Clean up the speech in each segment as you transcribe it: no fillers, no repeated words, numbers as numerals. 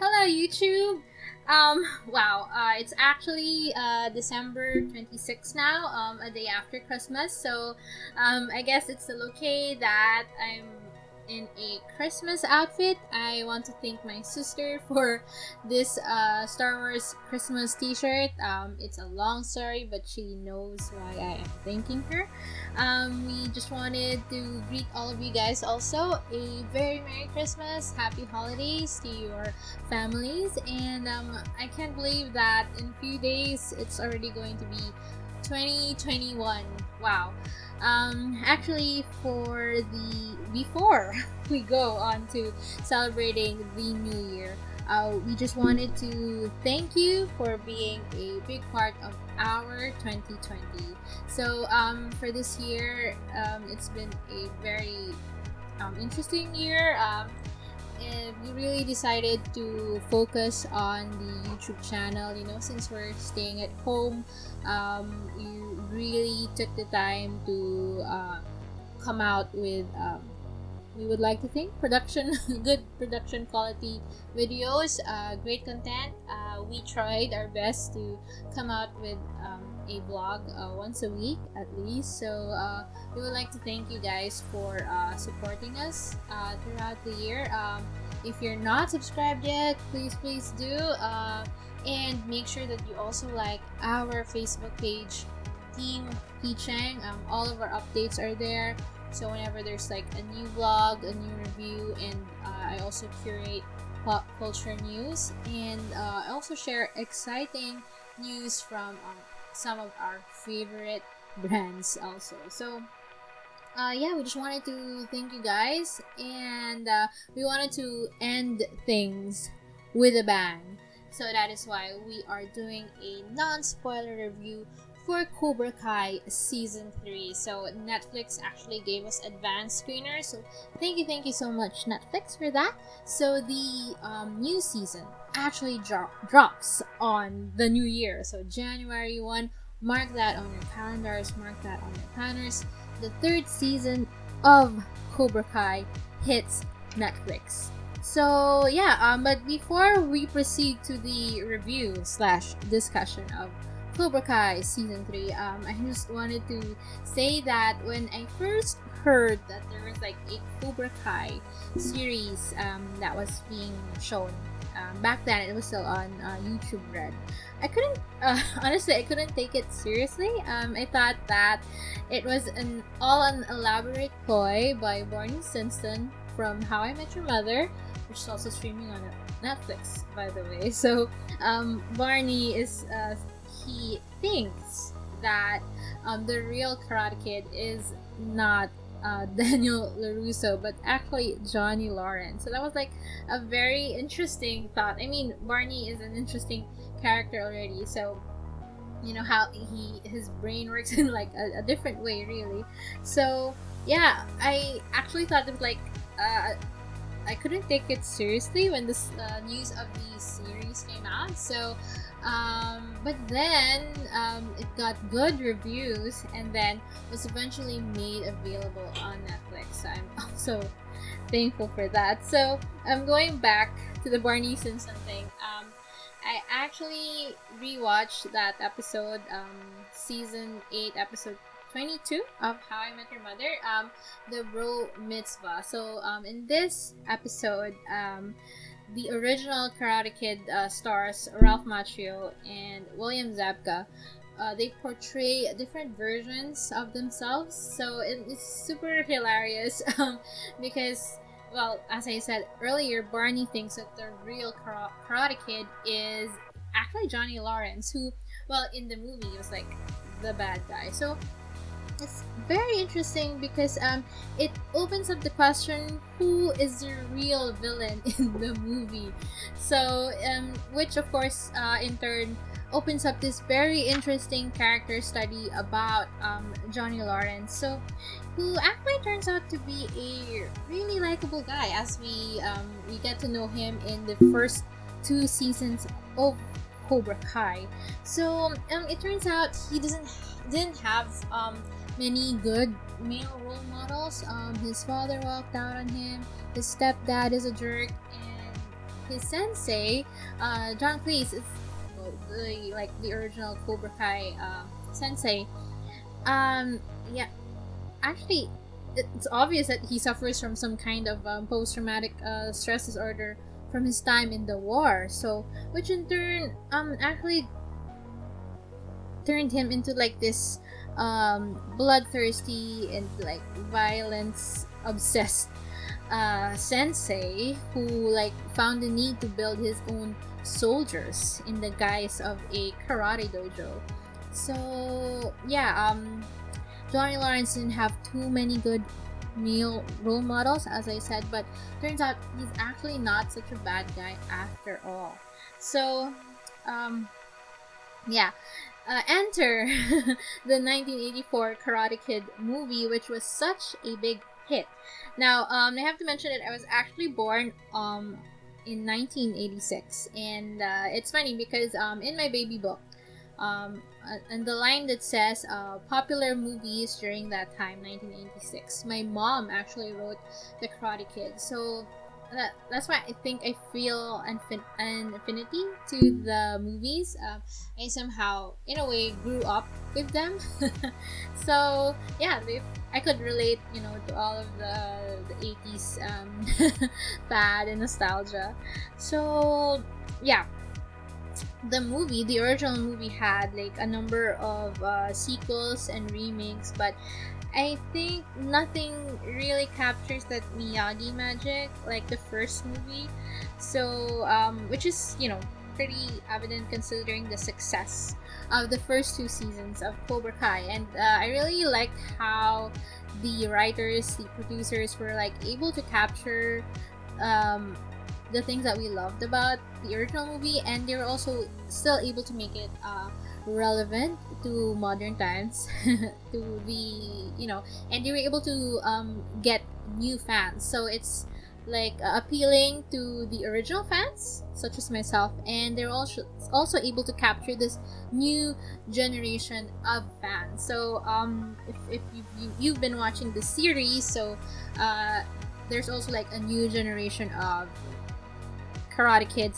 Hello, YouTube. Wow, it's actually December 26th now, a day after Christmas. So, I guess it's still okay that I'm in a Christmas outfit. I want to thank my sister for this Star Wars Christmas t-shirt. It's a long story, but she knows why I am thanking her. We just wanted to greet all of you guys also a very Merry Christmas, Happy Holidays to your families, and I can't believe that in a few days it's already going to be 2021. Wow. Actually, before we go on to celebrating the new year, we just wanted to thank you for being a big part of our 2020. So for this year, it's been a very interesting year. And we really decided to focus on the YouTube channel, since we're staying at home. We really took the time to come out with, we would like to think, good production quality videos, great content. We tried our best to come out with a vlog once a week at least. So we would like to thank you guys for supporting us throughout the year. If you're not subscribed yet, please do, and make sure that you also like our Facebook page, Team Teaching. All of our updates are there, so whenever there's like a new vlog, a new review, and I also curate pop culture news, and I also share exciting news from some of our favorite brands also. So yeah, we just wanted to thank you guys, and we wanted to end things with a bang. So that is why we are doing a non-spoiler review for Cobra Kai Season 3. So Netflix actually gave us advanced screeners, so thank you so much Netflix for that. So the new season actually drops on the new year, so January 1. Mark that on your calendars, mark that on your planners. The third season of Cobra Kai hits Netflix. So yeah, but before we proceed to the review / discussion of Cobra Kai Season 3, I just wanted to say that when I first heard that there was like a Cobra Kai series that was being shown, back then it was still on YouTube Red, I couldn't honestly I couldn't take it seriously. I thought that it was an elaborate ploy by Barney Stinson from How I Met Your Mother, which is also streaming on Netflix, by the way. So Barney is he thinks that the real Karate Kid is not Daniel LaRusso, but actually Johnny Lawrence. So that was like a very interesting thought. I mean, Barney is an interesting character already, so how his brain works in like a different way, really. So yeah, I actually thought it was like I couldn't take it seriously when this news of the series came out. So but then it got good reviews and then was eventually made available on Netflix. So I'm also thankful for that. So I'm going back to the Barney Simpson thing. I actually rewatched that episode, season 8, episode 22 of How I Met Your Mother, the Bro Mitzvah. So in this episode, the original Karate Kid stars Ralph Macchio and William Zabka. They portray different versions of themselves, so it's super hilarious because, well, as I said earlier, Barney thinks that the real Karate Kid is actually Johnny Lawrence, who, well, in the movie was like the bad guy. So it's very interesting because it opens up the question, who is the real villain in the movie? So which of course in turn opens up this very interesting character study about Johnny Lawrence, so who actually turns out to be a really likable guy as we get to know him in the first 2 seasons of Cobra Kai. So it turns out he didn't have many good male role models. His father walked out on him. His stepdad is a jerk, and his sensei, John Cleese, is the original Cobra Kai sensei. Yeah, actually, it's obvious that he suffers from some kind of post-traumatic stress disorder from his time in the war. So, which in turn actually turned him into like this bloodthirsty and like violence obsessed sensei who like found the need to build his own soldiers in the guise of a karate dojo. So yeah, Johnny Lawrence didn't have too many good male role models, as I said, but turns out he's actually not such a bad guy after all. So yeah, enter the 1984 Karate Kid movie, which was such a big hit. Now, I have to mention that I was actually born in 1986, and it's funny because in my baby book, and the line that says popular movies during that time, 1986, my mom actually wrote The Karate Kid. So that's why I think I feel an affinity to the movies. I somehow, in a way, grew up with them. So yeah, I could relate, to all of the 80s fad and nostalgia. So yeah, the original movie had like a number of sequels and remakes, but I think nothing really captures that Miyagi magic like the first movie. So, which is, pretty evident considering the success of the first two seasons of Cobra Kai. And I really liked how the writers, the producers were like able to capture the things that we loved about the original movie, and they were also still able to make it relevant to modern times to and they were able to get new fans. So it's like appealing to the original fans such as myself, and they're also able to capture this new generation of fans. So if you've been watching the series, so there's also like a new generation of Karate Kid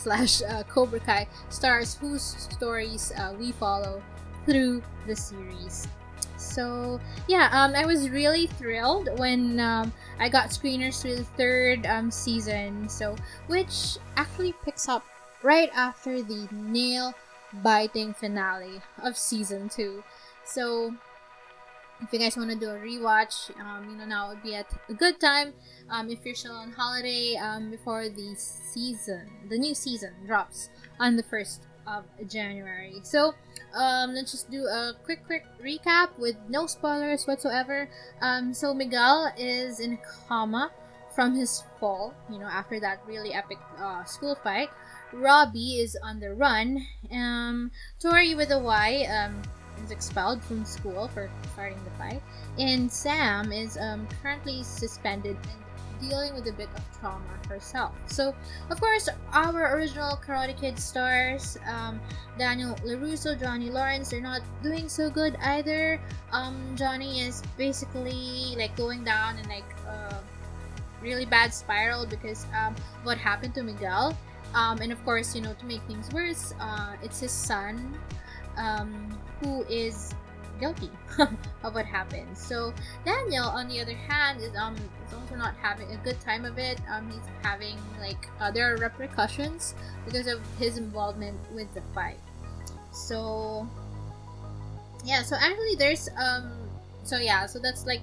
/ Cobra Kai stars whose stories we follow through the series. So yeah, I was really thrilled when I got screeners to the third season, so which actually picks up right after the nail-biting finale of season 2. So if you guys want to do a rewatch, now would be at a good time. If you're still on holiday, before the new season drops on the 1st of January. So, let's just do a quick recap with no spoilers whatsoever. So Miguel is in a coma from his fall, after that really epic school fight. Robbie is on the run. Tori with a Y, is expelled from school for starting the fight, and Sam is currently suspended and dealing with a bit of trauma herself. So, of course, our original Karate Kid stars, Daniel LaRusso, Johnny Lawrence, they're not doing so good either. Johnny is basically like going down in like a really bad spiral because what happened to Miguel. And of course, to make things worse, it's his son who is guilty of what happened. So Daniel, on the other hand, is also not having a good time of it. He's having like there are repercussions because of his involvement with the fight. So yeah, so actually there's so that's like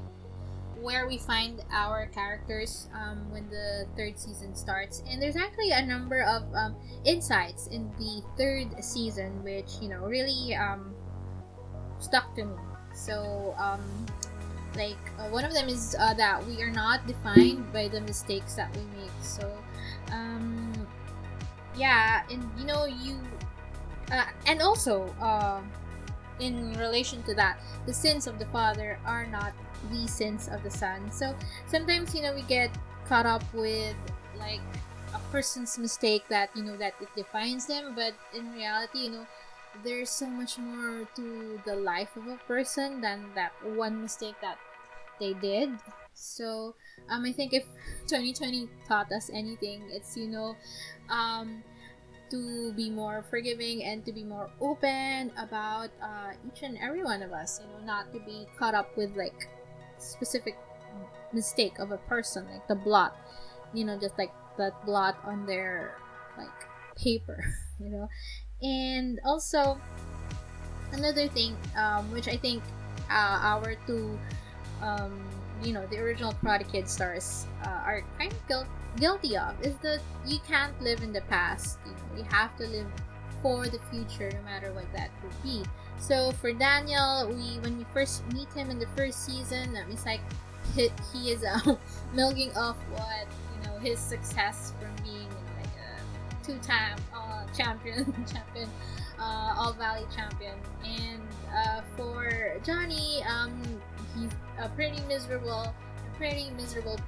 where we find our characters when the third season starts, and there's actually a number of insights in the third season which really stuck to me. So one of them is that we are not defined by the mistakes that we make. So yeah, and and also in relation to that, the sins of the father are not the sins of the son. So sometimes we get caught up with like a person's mistake that that it defines them, but in reality there's so much more to the life of a person than that one mistake that they did. So I think if 2020 taught us anything, it's um, to be more forgiving and to be more open about each and every one of us. Not to be caught up with like specific mistake of a person, like the blot. Just like that blot on their like paper. And also another thing, which I think our two the original Karate Kid stars are kind of guilty of, is that you can't live in the past. You have to live for the future, no matter what that would be. So for Daniel, when we first meet him in the first season, it's like he is milking off what his success from being like a two-time champion, All Valley champion, and for Johnny, he's a pretty miserable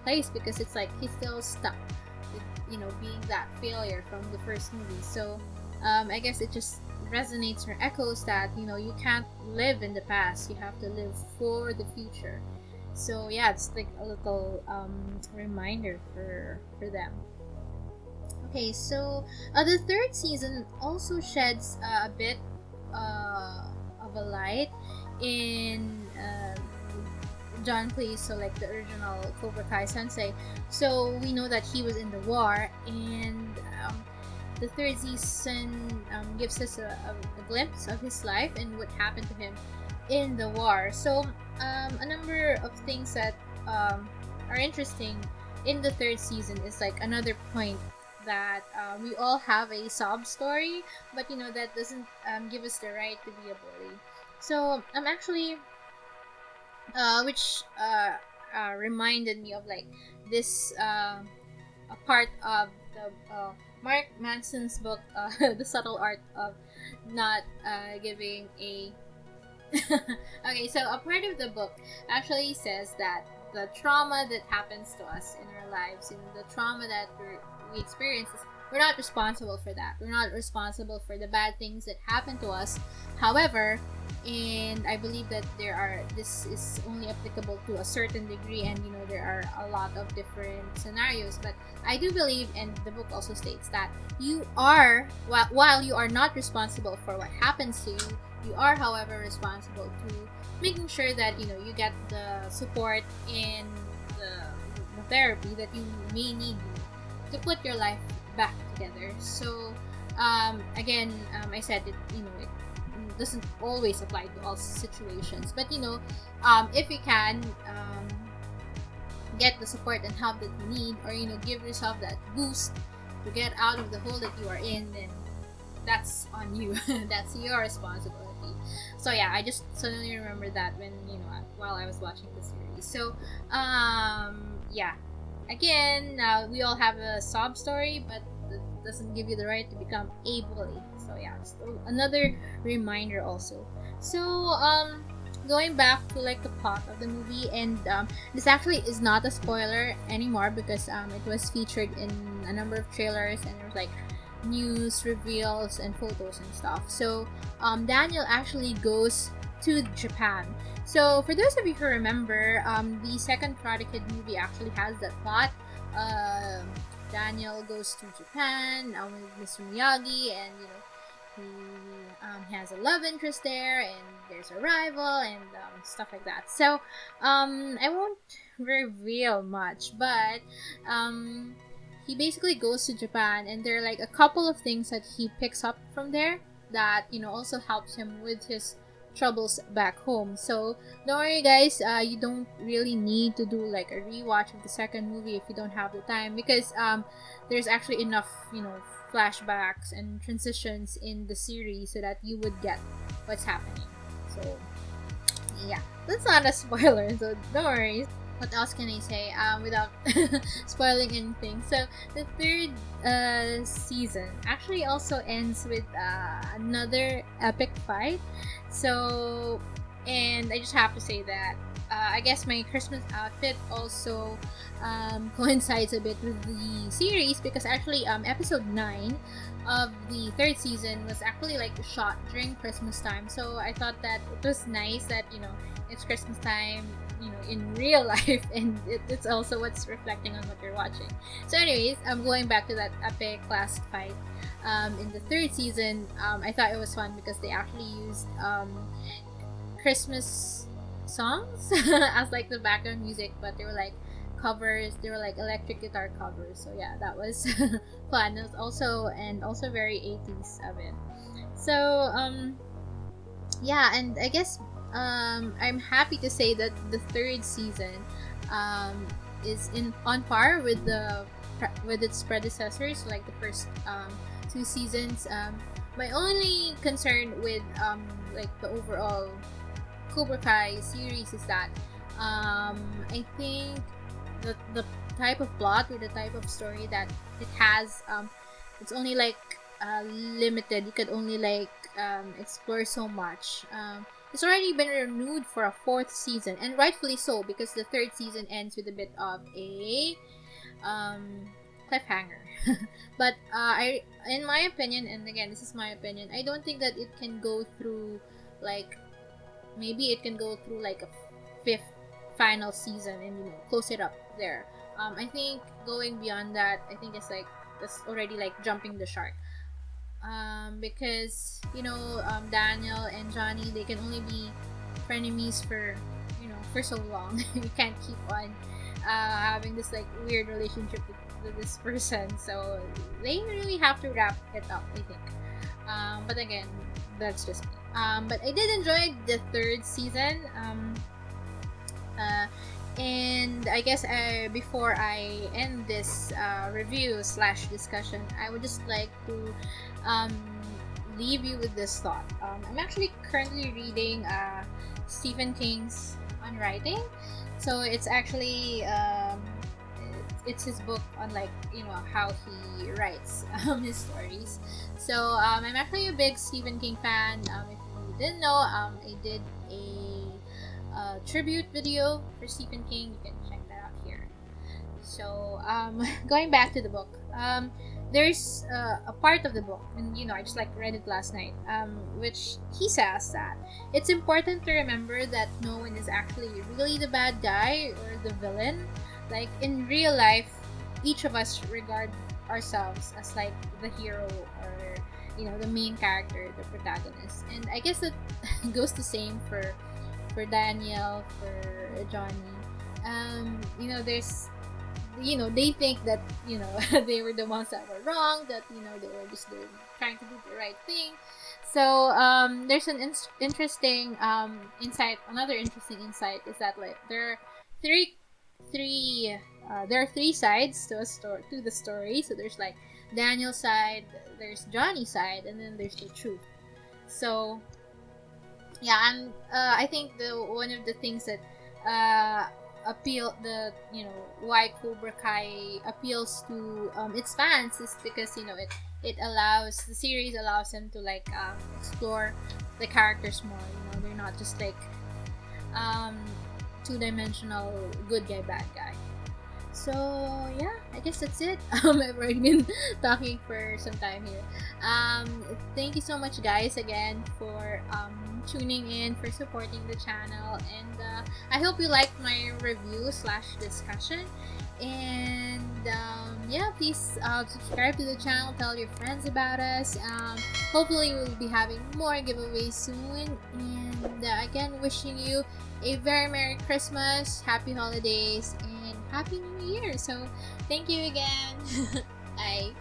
place, because it's like he's still stuck with being that failure from the first movie. So I guess it just resonates or echoes that you can't live in the past, you have to live for the future. So yeah, it's like a little reminder for them. Okay, so the third season also sheds a bit of a light in John Cleese, so like the original Cobra Kai sensei. So we know that he was in the war, and the third season gives us a glimpse of his life and what happened to him in the war. So a number of things that are interesting in the third season is like another point that we all have a sob story, but that doesn't give us the right to be a bully. So I'm actually which reminded me of like this a part of the Mark Manson's book, The Subtle Art of Not Giving a Okay, so a part of the book actually says that the trauma that happens to us in our lives, the trauma that we experience, we're not responsible for that. We're not responsible for the bad things that happen to us. However, and I believe that this is only applicable to a certain degree, and there are a lot of different scenarios, but I do believe, and the book also states, that you are, while you are not responsible for what happens to you, you are, however, responsible to making sure that you get the support and the therapy that you may need to put your life back together. So again, I said it doesn't always apply to all situations, but if you can get the support and help that you need, or give yourself that boost to get out of the hole that you are in, then that's on you. That's your responsibility. So yeah, I just suddenly remember that when while I was watching the series. So yeah, again, we all have a sob story, but that doesn't give you the right to become a bully. So yeah, just another reminder also. So going back to like the plot of the movie, and this actually is not a spoiler anymore, because it was featured in a number of trailers, and there was like news reveals and photos and stuff. So Daniel actually goes to Japan. So for those of you who remember, the second Karate Kid movie actually has that plot. Daniel goes to Japan with Mr. Miyagi, and he has a love interest there, and there's a rival, and stuff like that. So I won't reveal much, but he basically goes to Japan, and there are like a couple of things that he picks up from there that also helps him with his troubles back home. So don't worry, guys, you don't really need to do like a rewatch of the second movie if you don't have the time, because there's actually enough flashbacks and transitions in the series so that you would get what's happening. So yeah, that's not a spoiler, so don't worry. What else can I say without spoiling anything? So the third season actually also ends with another epic fight. So, and I just have to say that I guess my Christmas outfit also coincides a bit with the series, because actually episode 9 of the third season was actually like shot during Christmas time. So I thought that it was nice that, you know, it's Christmas time, you know, in real life, and it's also what's reflecting on what you're watching. So anyways, I'm going back to that epic last fight in the third season. I thought it was fun because they actually used Christmas songs as like the background music, but they were like covers, they were like electric guitar covers. So yeah, that was fun. It was also very 80s of it. So yeah, and I guess I'm happy to say that the third season is on par with its predecessors, like the first 2 seasons. My only concern with like the overall Cobra Kai series is that I think the type of plot or the type of story that it has, it's only like limited. You could only like explore so much. It's already been renewed for a 4th season, and rightfully so, because the 3rd season ends with a bit of a cliffhanger. But in my opinion, and again, this is my opinion, I don't think that it can go through like, maybe it can go through like a 5th final season and, you know, close it up there. I think going beyond that, I think it's like, that's already like jumping the shark. Because, you know, Daniel and Johnny, they can only be frenemies for, you know, for so long. You can't keep on having this like weird relationship with this person, so they really have to wrap it up, I think. But again, that's just me. But I did enjoy the 3rd season. And I guess before I end this review / discussion, I would just like to leave you with this thought. I'm actually currently reading Stephen King's On Writing. So it's actually it's his book on, like, you know, how he writes his stories. So I'm actually a big Stephen King fan. If you didn't know, I did a tribute video for Stephen King. You can check that out here. So going back to the book, there's a part of the book, and, you know, I just like read it last night, which he says that it's important to remember that no one is actually really the bad guy or the villain. Like, in real life, each of us regard ourselves as like the hero, or, you know, the main character, the protagonist. And I guess that goes the same for Daniel, for Johnny. You know, there's, you know, they think that, you know, they were the ones that were wrong, that, you know, they were just trying to do the right thing. So there's an interesting insight. Another interesting insight is that, like, there are three sides to the story. So there's like Daniel's side, there's Johnny's side, and then there's the truth. So yeah, and I think one of the things that why Cobra Kai appeals to its fans is because, you know, the series allows them to like explore the characters more. You know, they're not just like two-dimensional good guy, bad guy. So yeah, I guess that's it. I've already been talking for some time here. Thank you so much, guys, again, for tuning in, for supporting the channel, and I hope you liked my review / discussion. And yeah, please subscribe to the channel, tell your friends about us. Hopefully we'll be having more giveaways soon. And again, wishing you a very Merry Christmas, Happy Holidays, and Happy New Year. So thank you again. Bye.